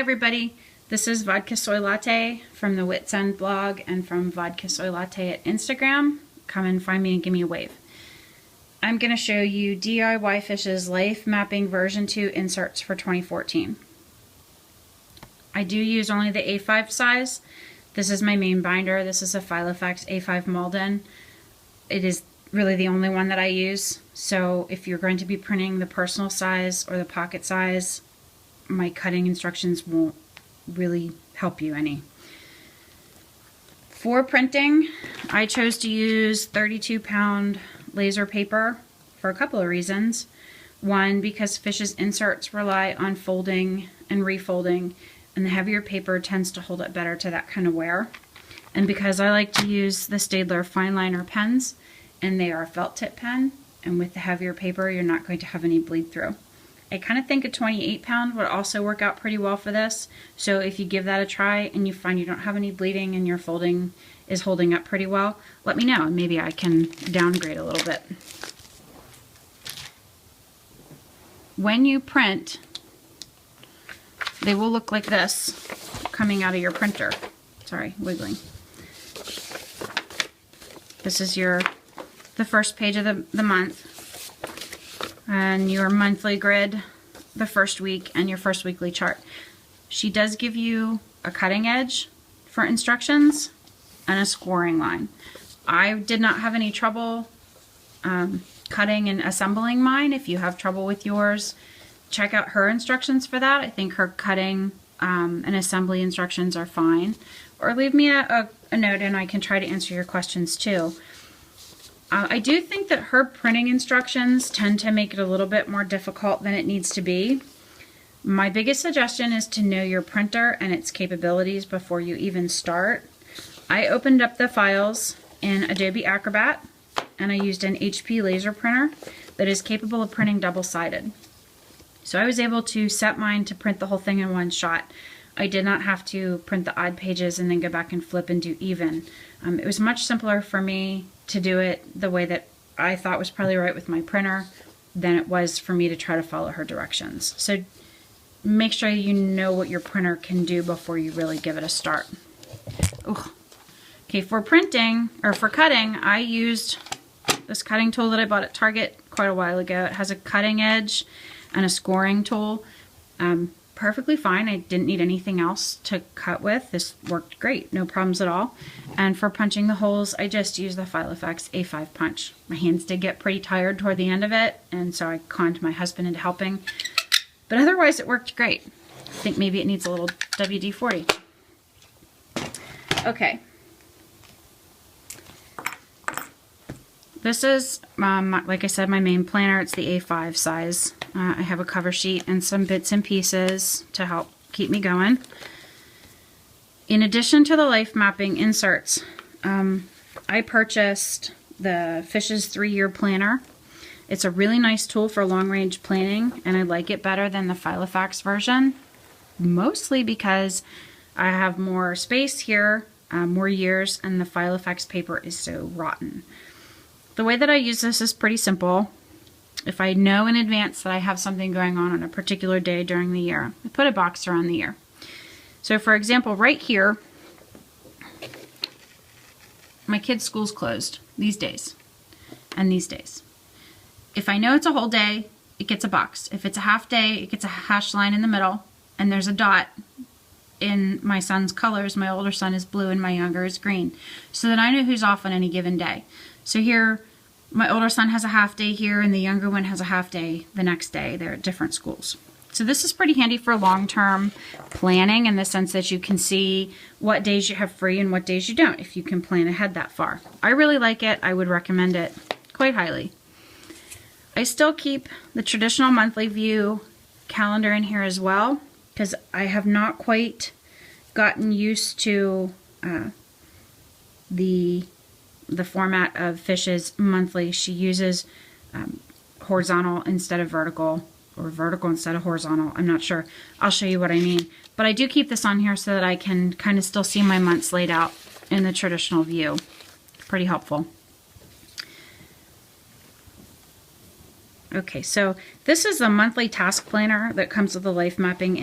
everybody, this is Vodka Soy Latte from the Wits End blog and from Vodka Soy Latte at Instagram. Come and find me and give me a wave. I'm going to show you DIYFish's Life Mapping version 2 inserts for 2014. I do use only the A5 size. This is my main binder. This is a Filofax A5 Malden. It is really the only one that I use. So if you're going to be printing the personal size or the pocket size, my cutting instructions won't really help you any. For printing, I chose to use 32-pound laser paper for a couple of reasons. One, because fish's inserts rely on folding and refolding, and the heavier paper tends to hold up better to that kind of wear. And because I like to use the Staedtler fine liner pens, and they are a felt tip pen, and with the heavier paper, you're not going to have any bleed through. I kind of think a 28-pound would also work out pretty well for this. So if you give that a try and you find you don't have any bleeding and your folding is holding up pretty well, let me know and maybe I can downgrade a little bit. When you print, they will look like this coming out of your printer. Sorry, wiggling. This is the first page of the month, and your monthly grid the first week, and your first weekly chart. She does give you a cutting edge for instructions and a scoring line. I did not have any trouble cutting and assembling mine. If you have trouble with yours, check out her instructions for that. I think her cutting and assembly instructions are fine. Or leave me a note and I can try to answer your questions too. I do think that her printing instructions tend to make it a little bit more difficult than it needs to be. My biggest suggestion is to know your printer and its capabilities before you even start. I opened up the files in Adobe Acrobat and I used an HP laser printer that is capable of printing double-sided. So I was able to set mine to print the whole thing in one shot. I did not have to print the odd pages and then go back and flip and do even. It was much simpler for me to do it the way that I thought was probably right with my printer than it was for me to try to follow her directions. So make sure you know what your printer can do before you really give it a start. Ooh. Okay, for printing, or for cutting, I used this cutting tool that I bought at Target quite a while ago. It has a cutting edge and a scoring tool. Perfectly fine. I didn't need anything else to cut with. This worked great, no problems at all. And for punching the holes, I just used the Filofax A5 punch. My hands did get pretty tired toward the end of it, and so I conned my husband into helping. But otherwise, it worked great. I think maybe it needs a little WD-40. Okay. This is, like I said, my main planner. It's the A5 size. I have a cover sheet and some bits and pieces to help keep me going. In addition to the life mapping inserts, I purchased the Fish's 3-year planner. It's a really nice tool for long-range planning, and I like it better than the Filofax version, mostly because I have more space here, more years, and the Filofax paper is so rotten. The way that I use this is pretty simple. If I know in advance that I have something going on a particular day during the year, I put a box around the year. So for example, right here, my kids' school's closed these days and these days. If I know it's a whole day, it gets a box. If it's a half day, it gets a hash line in the middle, and there's a dot in my son's colors. My older son is blue and my younger is green. So that I know who's off on any given day. So here, my older son has a half day here and the younger one has a half day the next day. They're at different schools. So this is pretty handy for long-term planning in the sense that you can see what days you have free and what days you don't if you can plan ahead that far. I really like it. I would recommend it quite highly. I still keep the traditional monthly view calendar in here as well because I have not quite gotten used to the format of Fish's monthly. She uses horizontal instead of vertical, or vertical instead of horizontal. I'm not sure. I'll show you what I mean. But I do keep this on here so that I can kind of still see my months laid out in the traditional view. Pretty helpful. Okay, so this is a monthly task planner that comes with the life mapping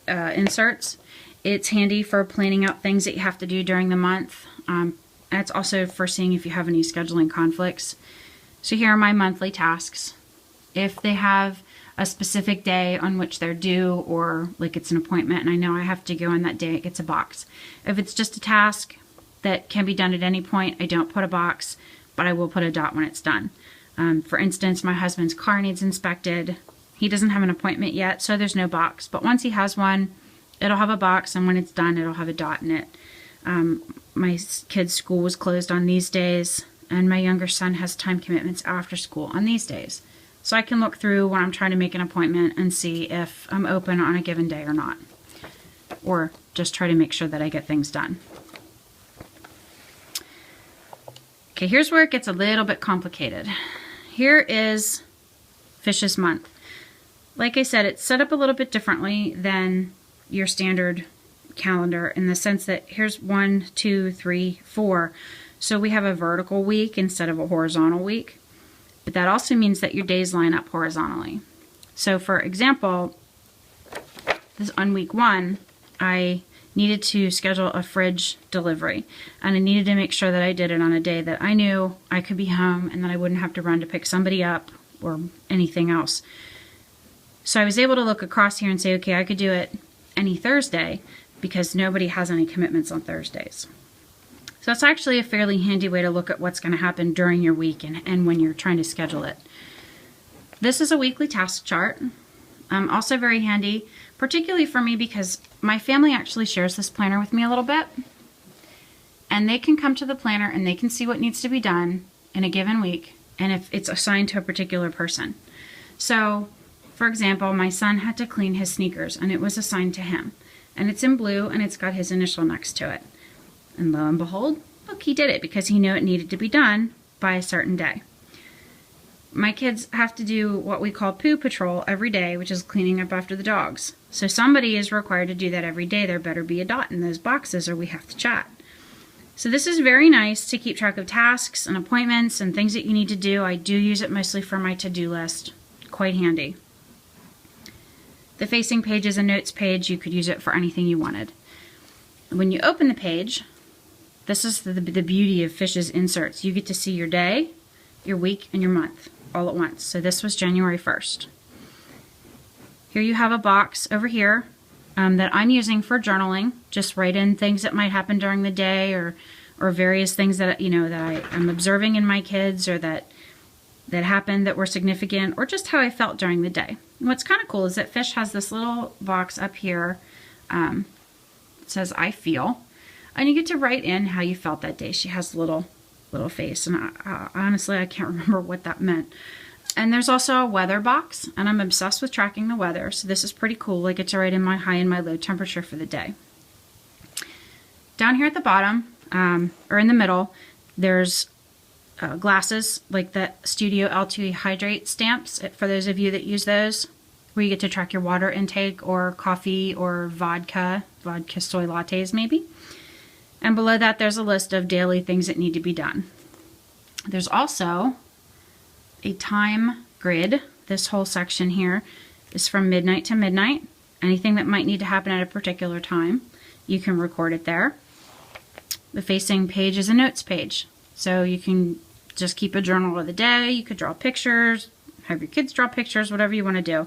inserts. It's handy for planning out things that you have to do during the month. And it's also for seeing if you have any scheduling conflicts. So here are my monthly tasks. If they have a specific day on which they're due, or like it's an appointment and I know I have to go on that day, it gets a box. If it's just a task that can be done at any point, I don't put a box, but I will put a dot when it's done. For instance, my husband's car needs inspected. He doesn't have an appointment yet, so there's no box. But once he has one, it'll have a box, and when it's done, it'll have a dot in it. My kid's school was closed on these days, and my younger son has time commitments after school on these days. So I can look through when I'm trying to make an appointment and see if I'm open on a given day or not. Or just try to make sure that I get things done. Okay, here's where it gets a little bit complicated. Here is Fish's month. Like I said, it's set up a little bit differently than your standard calendar in the sense that here's 1, 2, 3, 4. So we have a vertical week instead of a horizontal week. But that also means that your days line up horizontally. So for example, on week 1, I needed to schedule a fridge delivery, and I needed to make sure that I did it on a day that I knew I could be home and that I wouldn't have to run to pick somebody up or anything else. So I was able to look across here and say, okay, I could do it any Thursday because nobody has any commitments on Thursdays. So it's actually a fairly handy way to look at what's going to happen during your week and when you're trying to schedule it. This is a weekly task chart. Also very handy, particularly for me because my family actually shares this planner with me a little bit. And they can come to the planner and they can see what needs to be done in a given week and if it's assigned to a particular person. So, for example, my son had to clean his sneakers and it was assigned to him. And it's in blue and it's got his initial next to it. And lo and behold, look, he did it because he knew it needed to be done by a certain day. My kids have to do what we call poo patrol every day, which is cleaning up after the dogs. So somebody is required to do that every day. There better be a dot in those boxes or we have to chat. So this is very nice to keep track of tasks and appointments and things that you need to do. I do use it mostly for my to-do list. Quite handy. The facing page is a notes page. You could use it for anything you wanted. When you open the page, this is the beauty of Fish's inserts. You get to see your day, your week, and your month all at once. So this was January 1st. Here you have a box over here that I'm using for journaling. Just write in things that might happen during the day or various things that that I'm observing in my kids or that happened that were significant or just how I felt during the day. And what's kind of cool is that Fish has this little box up here. It says I feel. And you get to write in how you felt that day. She has a little face, and honestly, I can't remember what that meant. And there's also a weather box, and I'm obsessed with tracking the weather, so this is pretty cool. I get to write in my high and my low temperature for the day. Down here at the bottom, or in the middle, there's glasses, like the Studio L2 Hydrate stamps, for those of you that use those, where you get to track your water intake or coffee or vodka soy lattes maybe. And below that, there's a list of daily things that need to be done. There's also a time grid. This whole section here is from midnight to midnight. Anything that might need to happen at a particular time, you can record it there. The facing page is a notes page. So you can just keep a journal of the day. You could draw pictures, have your kids draw pictures, whatever you want to do.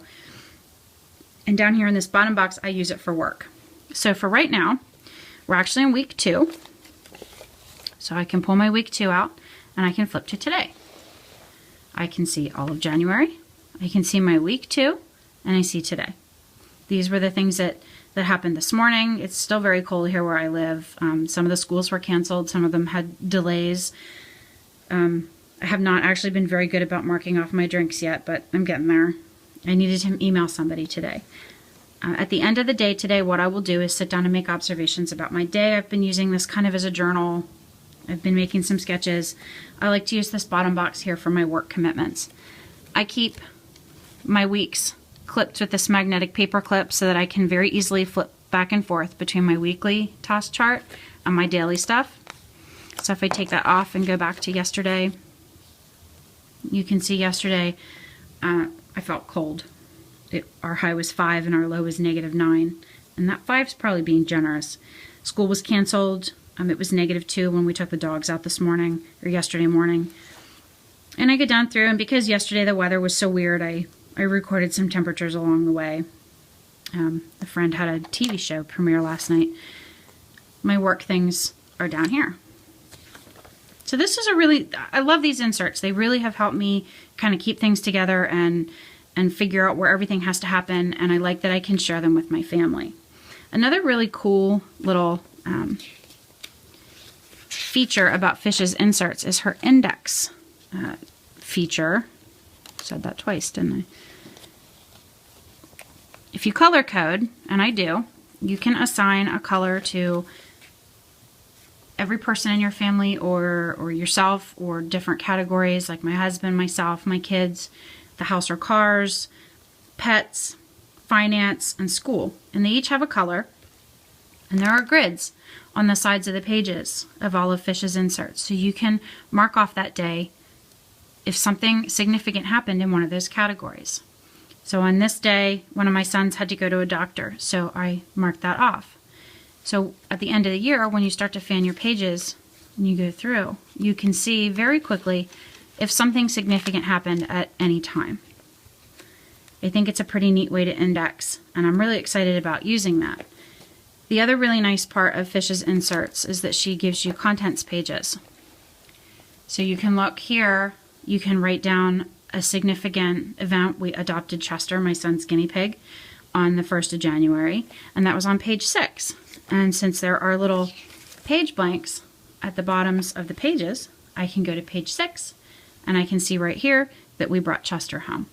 And down here in this bottom box, I use it for work. So for right now, we're actually in week 2. So I can pull my week 2 out and I can flip to today. I can see all of January. I can see my week 2 and I see today. These were the things that happened this morning. It's still very cold here where I live. Some of the schools were canceled. Some of them had delays. I have not actually been very good about marking off my drinks yet, but I'm getting there. I needed to email somebody today. At the end of the day today, what I will do is sit down and make observations about my day. I've been using this kind of as a journal. I've been making some sketches. I like to use this bottom box here for my work commitments. I keep my weeks clipped with this magnetic paper clip so that I can very easily flip back and forth between my weekly task chart and my daily stuff. So if I take that off and go back to yesterday, you can see yesterday I felt cold. Our high was 5 and our low was -9. And that 5's probably being generous. School was canceled. It was -2 when we took the dogs out this morning, or yesterday morning. And I get down through, and because yesterday the weather was so weird, I recorded some temperatures along the way. A friend had a TV show premiere last night. My work things are down here. So this is I love these inserts. They really have helped me kind of keep things together and figure out where everything has to happen, and I like that I can share them with my family. Another really cool little feature about Fish's inserts is her index feature. Said that twice, didn't I? If you color code, and I do, you can assign a color to every person in your family or yourself, or different categories like my husband, myself, my kids, the house or cars, pets, finance, and school. And they each have a color. And there are grids on the sides of the pages of all of Fish's inserts. So you can mark off that day if something significant happened in one of those categories. So on this day, one of my sons had to go to a doctor, so I marked that off. So at the end of the year, when you start to fan your pages and you go through, you can see very quickly if something significant happened at any time. I think it's a pretty neat way to index, and I'm really excited about using that. The other really nice part of Fish's inserts is that she gives you contents pages. So you can look here, you can write down a significant event. We adopted Chester, my son's guinea pig, on the 1st of January, and that was on page 6. And since there are little page blanks at the bottoms of the pages, I can go to page 6, and I can see right here that we brought Chester home.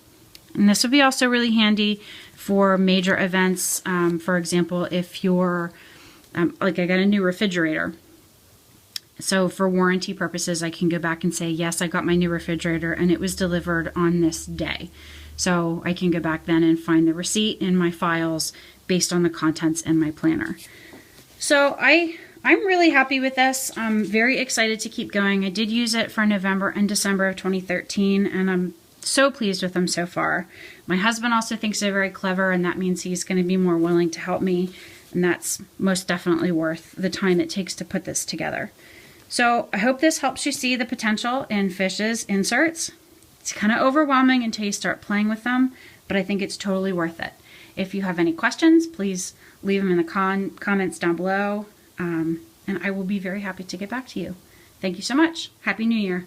And this would be also really handy for major events. For example, if you're, like I got a new refrigerator. So for warranty purposes, I can go back and say, yes, I got my new refrigerator and it was delivered on this day. So I can go back then and find the receipt in my files based on the contents in my planner. So I'm really happy with this. I'm very excited to keep going. I did use it for November and December of 2013, and I'm so pleased with them so far. My husband also thinks they're very clever, and that means he's going to be more willing to help me, and that's most definitely worth the time it takes to put this together. So I hope this helps you see the potential in Fish's inserts. It's kind of overwhelming until you start playing with them, but I think it's totally worth it. If you have any questions, please leave them in the comments down below, and I will be very happy to get back to you. Thank you so much. Happy New Year.